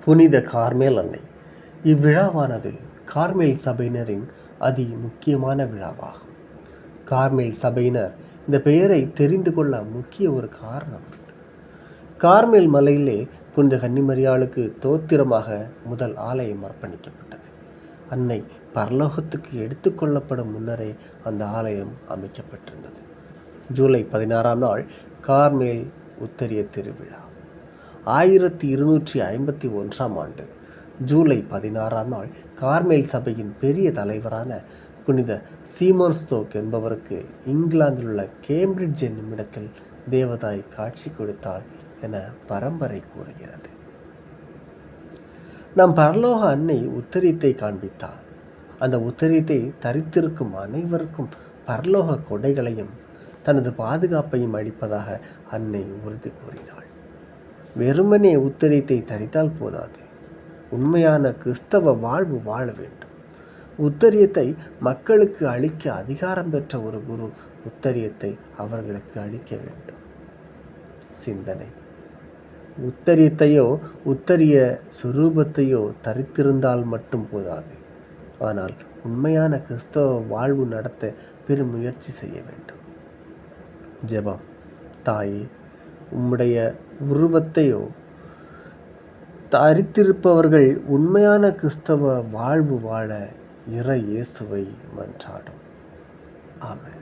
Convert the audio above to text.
புனித கார்மேல் அன்னை. இவ்விழாவானது கார்மேல் சபையினரின் அதி முக்கியமான விழாவாகும். கார்மேல் சபையினர் இந்த பெயரை தெரிந்து கொள்ள முக்கிய ஒரு காரணம், கார்மேல் மலையிலே புனித கன்னிமரியாளுக்கு தோத்திரமாக முதல் ஆலயம் அர்ப்பணிக்கப்பட்டது. அன்னை பரலோகத்துக்கு எடுத்துக்கொள்ளப்படும் முன்னரே அந்த ஆலயம் அமைக்கப்பட்டிருந்தது. ஜூலை 16ஆம் நாள் கார்மேல் உத்தரிய திருவிழா. 1251ஆம் ஆண்டு ஜூலை 16ஆம் நாள் கார்மேல் சபையின் பெரிய தலைவரான புனித சீமோன் ஸ்தோக் என்பவருக்கு இங்கிலாந்தில் உள்ள கேம்பிரிட்ஜ் என்னும் இடத்தில் தேவதாய் காட்சி கொடுத்தாள் என பரம்பரை கூறுகிறது. நம் பரலோக அன்னை உத்தரியத்தை காண்பித்தார். அந்த உத்தரியத்தை தரித்திருக்கும் அனைவருக்கும் பரலோக கொடைகளையும் தனது பாதுகாப்பையும் அளிப்பதாக அன்னை உறுதி கூறினாள். வெறுமனே உத்தரியத்தை தரித்தால் போதாது, உண்மையான கிறிஸ்தவ வாழ்வு வாழ வேண்டும். உத்தரியத்தை மக்களுக்கு அளிக்க அதிகாரம் பெற்ற ஒரு குரு உத்தரியத்தை அவர்களுக்கு அளிக்க வேண்டும். சிந்தனை: உத்தரியத்தையோ உத்தரிய சுரூபத்தையோ தரித்திருந்தால் மட்டும் போதாது, ஆனால் உண்மையான கிறிஸ்தவ வாழ்வு நடத்த பெரும் முயற்சி செய்ய வேண்டும். ஜெபம்: தாயே, உம்முடைய உருவத்தையோ தரித்திருப்பவர்கள் உண்மையான கிறிஸ்தவ வாழ்வு வாழ இறை இயேசுவை மன்றாடும். ஆமென்.